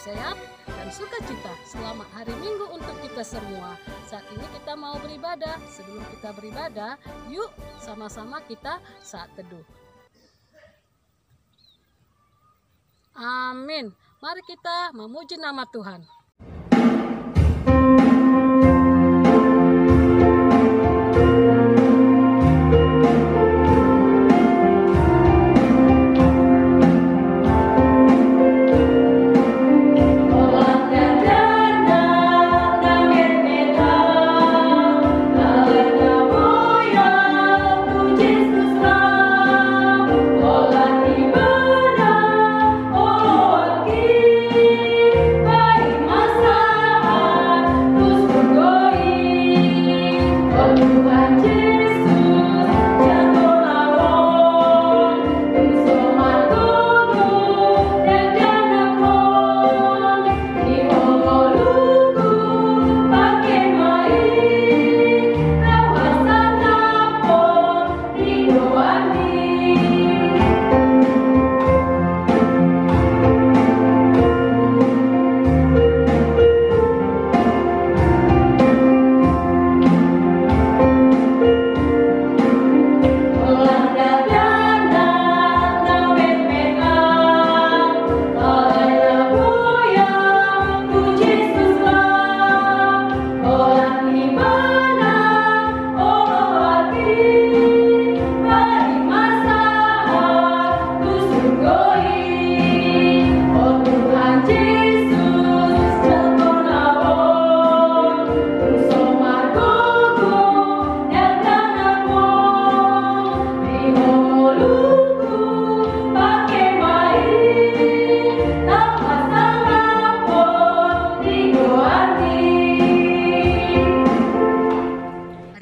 sehat, dan sukacita selamat hari Minggu untuk kita semua. Saat ini kita mau beribadah. Sebelum kita beribadah, yuk sama-sama kita saat teduh. Amin. Mari kita memuji nama Tuhan.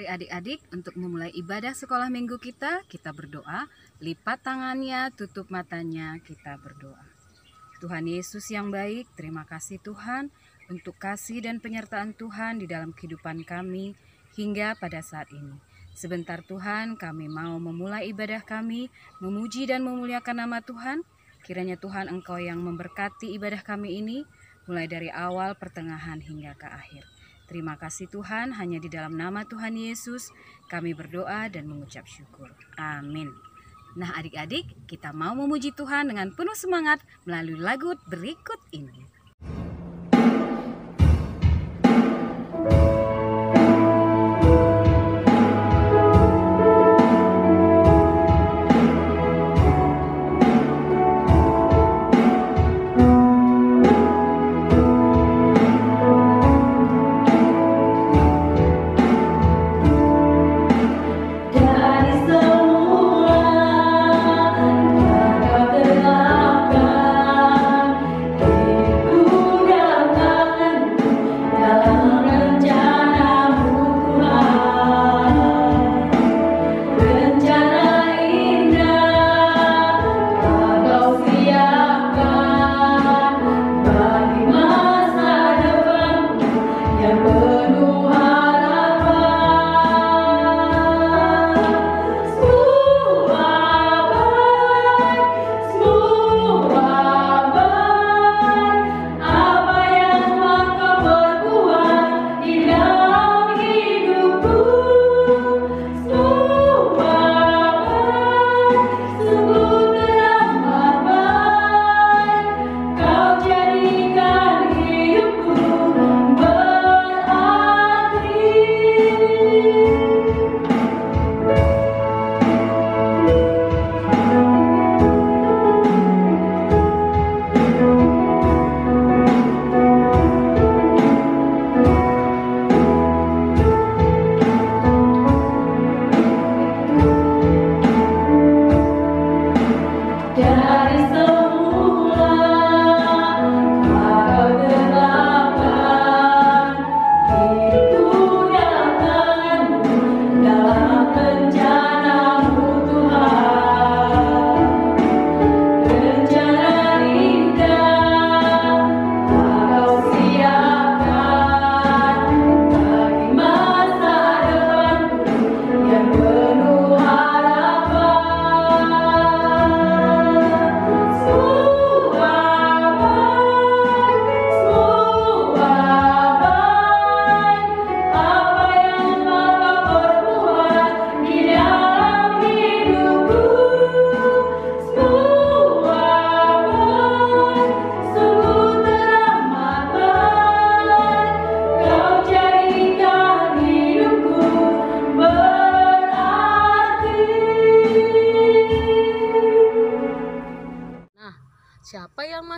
Adik-adik, untuk memulai ibadah sekolah minggu kita berdoa, lipat tangannya, tutup matanya, kita berdoa. Tuhan Yesus yang baik, terima kasih Tuhan untuk kasih dan penyertaan Tuhan di dalam kehidupan kami hingga pada saat ini. Sebentar Tuhan, kami mau memulai ibadah kami, memuji dan memuliakan nama Tuhan. Kiranya Tuhan Engkau yang memberkati ibadah kami ini, mulai dari awal, pertengahan hingga ke akhir. Terima kasih Tuhan, hanya di dalam nama Tuhan Yesus kami berdoa dan mengucap syukur. Amin. Nah adik-adik, kita mau memuji Tuhan dengan penuh semangat melalui lagu berikut ini. Ku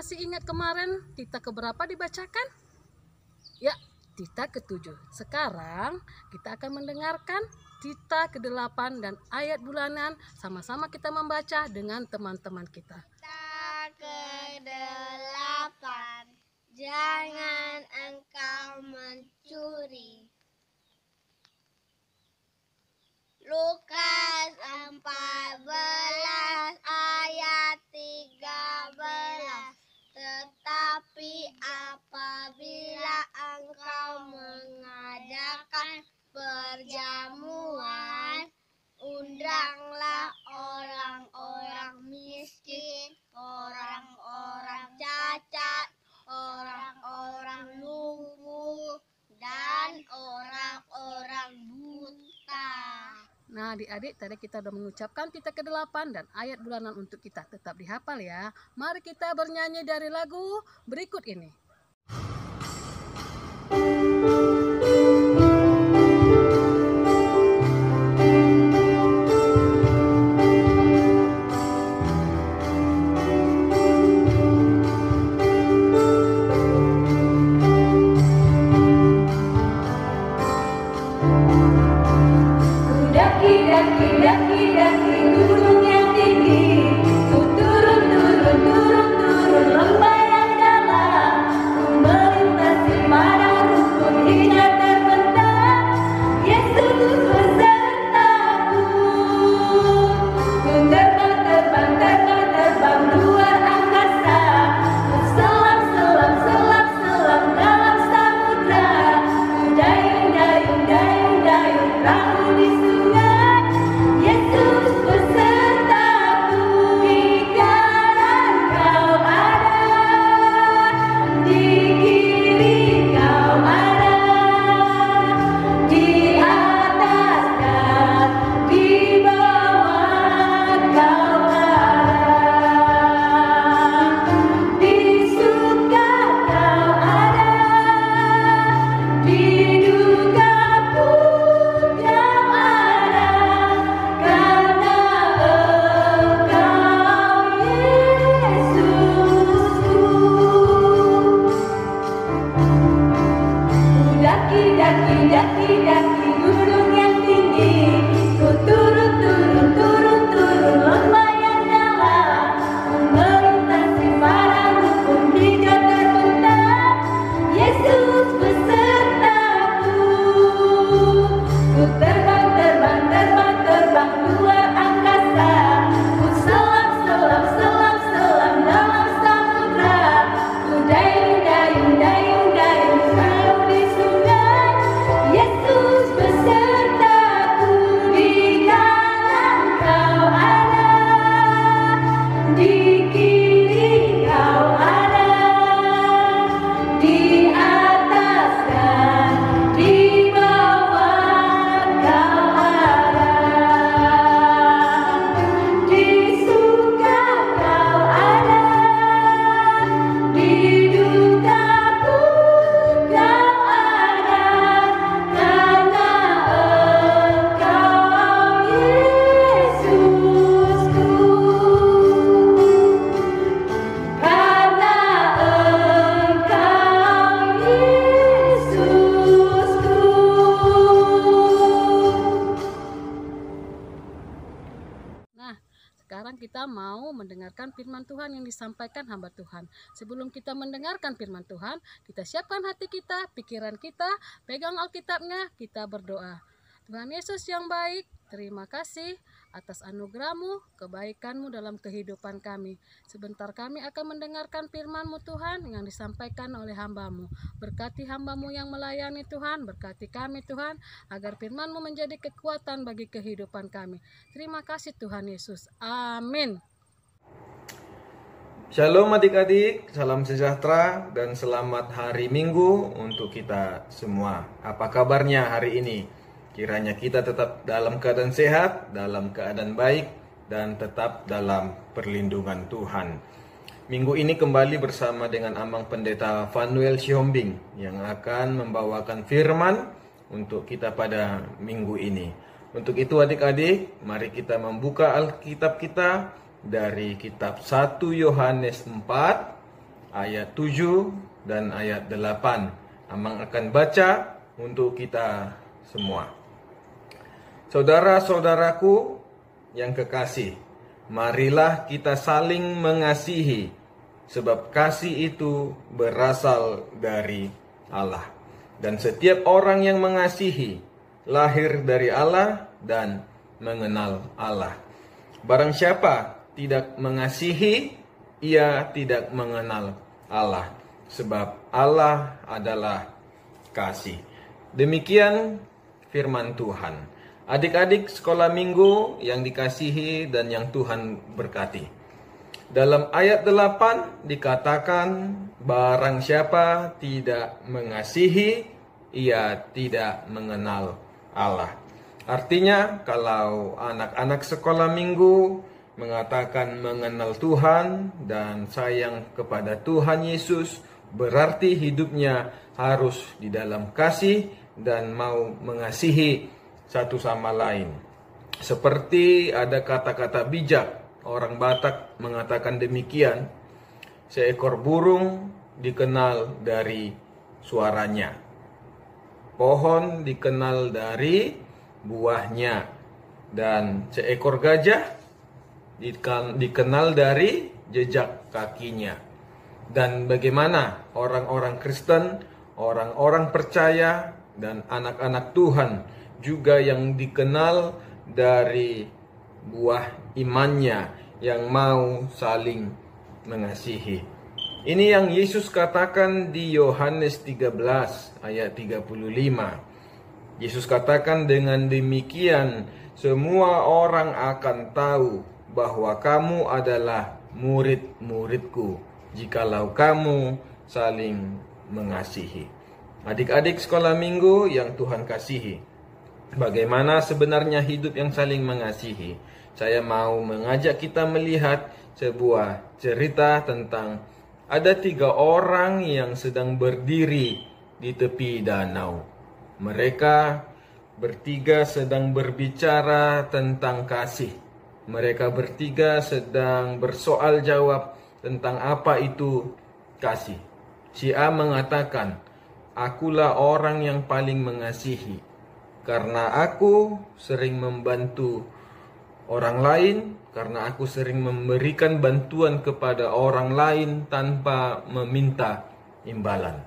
masih ingat kemarin Tita keberapa dibacakan? Ya, Tita ke-7. Sekarang kita akan mendengarkan Tita ke-8 dan ayat bulanan. Sama-sama kita membaca dengan teman-teman kita. Tita ke-8. Jangan engkau mencuri. Lukas 14 ayat 13. Tetapi apabila engkau mengadakan perjamuan, undanglah orang-orang miskin, orang-orang cacat, orang-orang lumpuh, dan orang-orang buta. Nah, adik-adik, tadi kita sudah mengucapkan Tita ke-8 dan ayat bulanan untuk kita. Tetap dihafal ya. Mari kita bernyanyi dari lagu berikut ini. Sekarang kita mau mendengarkan firman Tuhan yang disampaikan hamba Tuhan. Sebelum kita mendengarkan firman Tuhan, kita siapkan hati kita, pikiran kita, pegang Alkitabnya, kita berdoa. Tuhan Yesus yang baik, terima kasih atas anugerah-Mu, kebaikan-Mu dalam kehidupan kami. Sebentar kami akan mendengarkan firman-Mu Tuhan yang disampaikan oleh hamba-Mu. Berkati hamba-Mu yang melayani Tuhan, berkati kami Tuhan, agar firman-Mu menjadi kekuatan bagi kehidupan kami. Terima kasih Tuhan Yesus. Amin. Shalom adik-adik, salam sejahtera dan selamat hari Minggu untuk kita semua. Apa kabarnya hari ini? Kiranya kita tetap dalam keadaan sehat, dalam keadaan baik, dan tetap dalam perlindungan Tuhan. Minggu ini kembali bersama dengan Amang Pendeta Fanuel Siombing yang akan membawakan firman untuk kita pada minggu ini. Untuk itu adik-adik, mari kita membuka Alkitab kita dari kitab 1 Yohanes 4 ayat 7 dan ayat 8. Amang akan baca untuk kita semua. Saudara-saudaraku yang kekasih, marilah kita saling mengasihi, sebab kasih itu berasal dari Allah. Dan setiap orang yang mengasihi lahir dari Allah dan mengenal Allah. Barang siapa tidak mengasihi, ia tidak mengenal Allah, sebab Allah adalah kasih. Demikian firman Tuhan. Adik-adik sekolah minggu yang dikasihi dan yang Tuhan berkati. Dalam ayat 8 dikatakan, barang siapa tidak mengasihi, ia tidak mengenal Allah. Artinya, kalau anak-anak sekolah minggu mengatakan mengenal Tuhan dan sayang kepada Tuhan Yesus, berarti hidupnya harus di dalam kasih dan mau mengasihi satu sama lain. Seperti ada kata-kata bijak, orang Batak mengatakan demikian, seekor burung dikenal dari suaranya, pohon dikenal dari buahnya, dan seekor gajah dikenal dari jejak kakinya. Dan bagaimana orang-orang Kristen, orang-orang percaya, dan anak-anak Tuhan juga yang dikenal dari buah imannya yang mau saling mengasihi. Ini yang Yesus katakan di Yohanes 13 ayat 35. Yesus katakan, dengan demikian semua orang akan tahu bahwa kamu adalah murid-muridku, jikalau kamu saling mengasihi. Adik-adik sekolah minggu yang Tuhan kasihi, bagaimana sebenarnya hidup yang saling mengasihi? Saya mau mengajak kita melihat sebuah cerita tentang ada 3 orang yang sedang berdiri di tepi danau. Mereka bertiga sedang berbicara tentang kasih. Mereka bertiga sedang bersoal jawab tentang apa itu kasih. Si A mengatakan, akulah orang yang paling mengasihi, karena aku sering membantu orang lain, karena aku sering memberikan bantuan kepada orang lain tanpa meminta imbalan.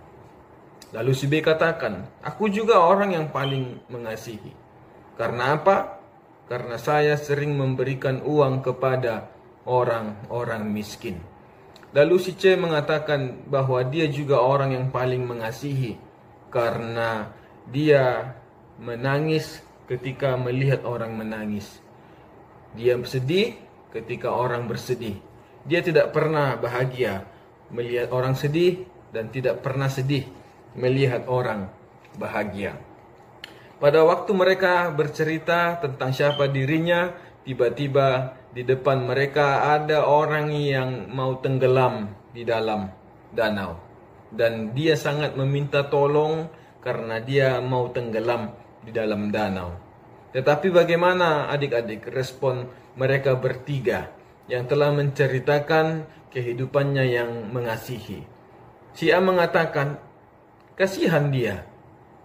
Lalu si B katakan, aku juga orang yang paling mengasihi. Karena apa? Karena saya sering memberikan uang kepada orang-orang miskin. Lalu si C mengatakan bahwa dia juga orang yang paling mengasihi, karena dia menangis ketika melihat orang menangis. Dia sedih ketika orang bersedih. Dia tidak pernah bahagia melihat orang sedih dan tidak pernah sedih melihat orang bahagia. Pada waktu mereka bercerita tentang siapa dirinya, tiba-tiba di depan mereka ada orang yang mau tenggelam di dalam danau. Dan dia sangat meminta tolong karena dia mau tenggelam di dalam danau. Tetapi bagaimana adik-adik respon mereka bertiga yang telah menceritakan kehidupannya yang mengasihi? Si A mengatakan, kasihan dia.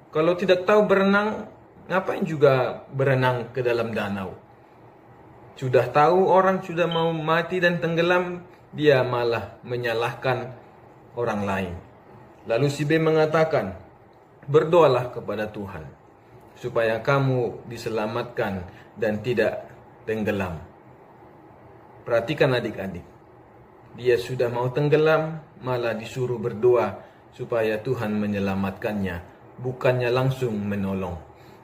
Kalau tidak tahu berenang, ngapain juga berenang ke dalam danau? Sudah tahu orang sudah mau mati dan tenggelam, dia malah menyalahkan orang lain. Lalu si B mengatakan, berdoalah kepada Tuhan supaya kamu diselamatkan dan tidak tenggelam. Perhatikan adik-adik, dia sudah mau tenggelam, malah disuruh berdoa supaya Tuhan menyelamatkannya, bukannya langsung menolong.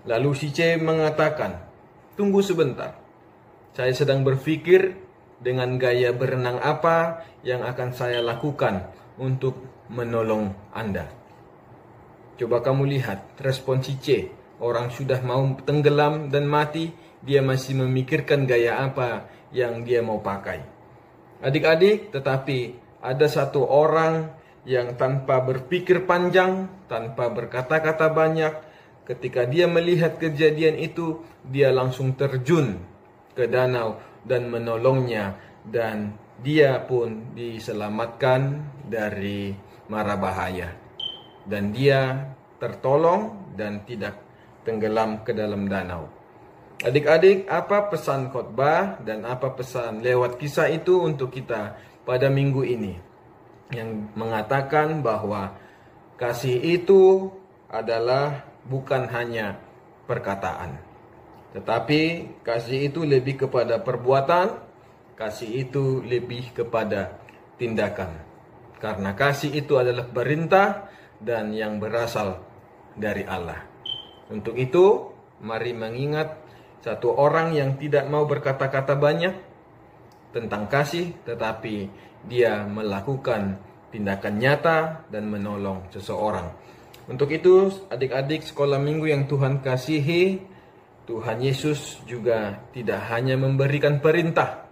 Lalu si C mengatakan, tunggu sebentar, saya sedang berpikir dengan gaya berenang apa yang akan saya lakukan untuk menolong Anda. Coba kamu lihat respon si C. Orang sudah mau tenggelam dan mati, dia masih memikirkan gaya apa yang dia mau pakai. Adik-adik, tetapi ada satu orang yang tanpa berpikir panjang, tanpa berkata-kata banyak, ketika dia melihat kejadian itu, dia langsung terjun ke danau dan menolongnya, dan dia pun diselamatkan dari mara bahaya. Dan dia tertolong dan tidak tenggelam ke dalam danau. Adik-adik, apa pesan khotbah dan apa pesan lewat kisah itu untuk kita pada minggu ini? Yang mengatakan bahwa kasih itu adalah bukan hanya perkataan, tetapi kasih itu lebih kepada perbuatan, kasih itu lebih kepada tindakan. Karena kasih itu adalah perintah dan yang berasal dari Allah. Untuk itu, mari mengingat satu orang yang tidak mau berkata-kata banyak tentang kasih, tetapi dia melakukan tindakan nyata dan menolong seseorang. Untuk itu, adik-adik sekolah minggu yang Tuhan kasihi, Tuhan Yesus juga tidak hanya memberikan perintah,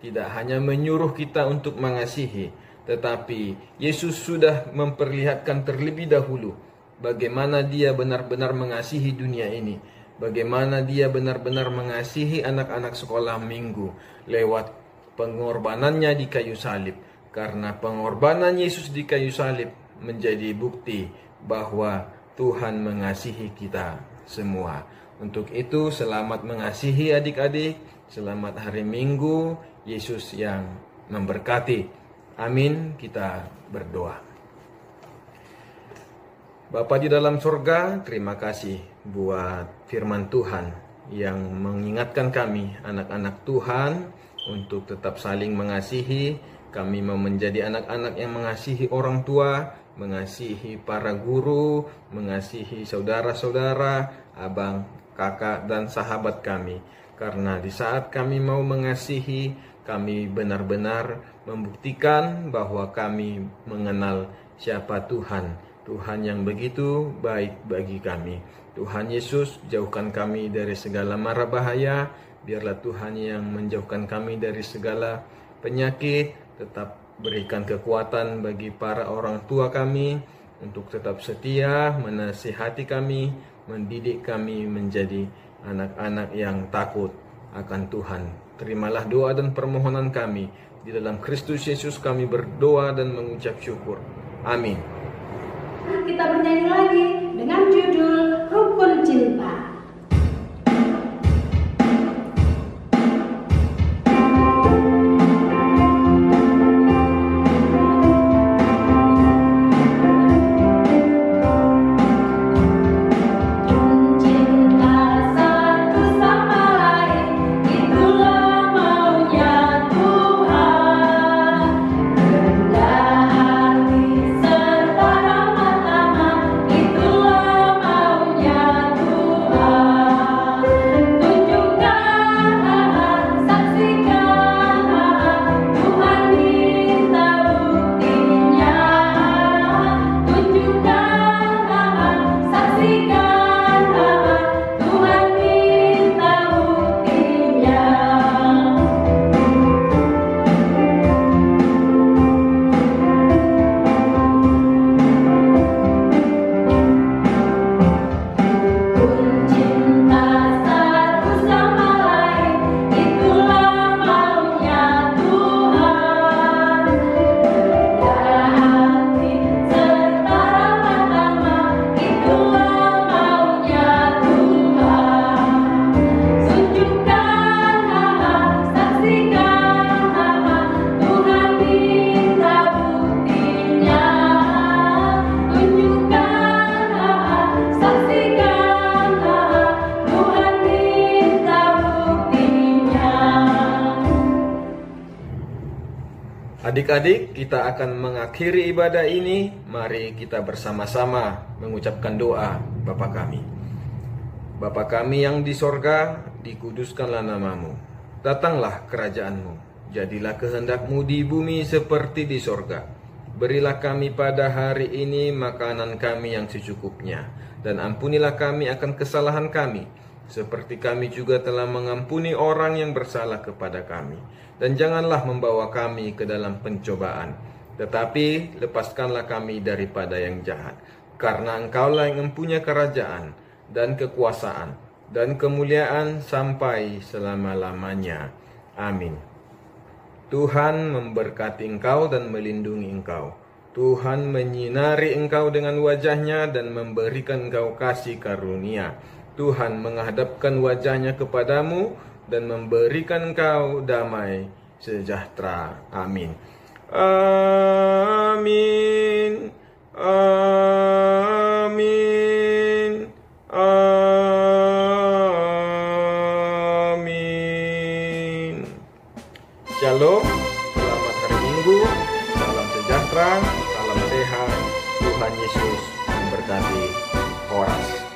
tidak hanya menyuruh kita untuk mengasihi, tetapi Yesus sudah memperlihatkan terlebih dahulu bagaimana dia benar-benar mengasihi dunia ini, bagaimana dia benar-benar mengasihi anak-anak sekolah minggu lewat pengorbanannya di kayu salib. Karena pengorbanan Yesus di kayu salib menjadi bukti bahwa Tuhan mengasihi kita semua. Untuk itu, selamat mengasihi adik-adik, selamat hari Minggu, Yesus yang memberkati. Amin, kita berdoa. Bapa di dalam surga, terima kasih buat firman Tuhan yang mengingatkan kami, anak-anak Tuhan, untuk tetap saling mengasihi. Kami mau menjadi anak-anak yang mengasihi orang tua, mengasihi para guru, mengasihi saudara-saudara, abang, kakak, dan sahabat kami. Karena di saat kami mau mengasihi, kami benar-benar membuktikan bahwa kami mengenal siapa Tuhan. Tuhan yang begitu baik bagi kami. Tuhan Yesus, jauhkan kami dari segala mara bahaya. Biarlah Tuhan yang menjauhkan kami dari segala penyakit. Tetap berikan kekuatan bagi para orang tua kami untuk tetap setia, menasihati kami, mendidik kami menjadi anak-anak yang takut akan Tuhan. Terimalah doa dan permohonan kami. Di dalam Kristus Yesus kami berdoa dan mengucap syukur. Amin. Kita bernyanyi lagi dengan judul Rukun Cinta. Adik-adik, kita akan mengakhiri ibadah ini. Mari kita bersama-sama mengucapkan doa Bapa kami. Bapa kami yang di sorga, dikuduskanlah namamu. Datanglah kerajaanmu. Jadilah kehendakmu di bumi seperti di sorga. Berilah kami pada hari ini makanan kami yang secukupnya. Dan ampunilah kami akan kesalahan kami, seperti kami juga telah mengampuni orang yang bersalah kepada kami. Dan janganlah membawa kami ke dalam pencobaan, tetapi lepaskanlah kami daripada yang jahat. Karena Engkaulah yang mempunyai kerajaan dan kekuasaan dan kemuliaan sampai selama-lamanya. Amin. Tuhan memberkati engkau dan melindungi engkau. Tuhan menyinari engkau dengan wajah-Nya dan memberikan engkau kasih karunia. Tuhan menghadapkan wajah-Nya kepadamu dan memberikan engkau damai sejahtera. Amin. Amin. Amin. Amin. Shalom. Selamat hari Minggu. Salam sejahtera. Salam sehat. Tuhan Yesus memberkati. Horas.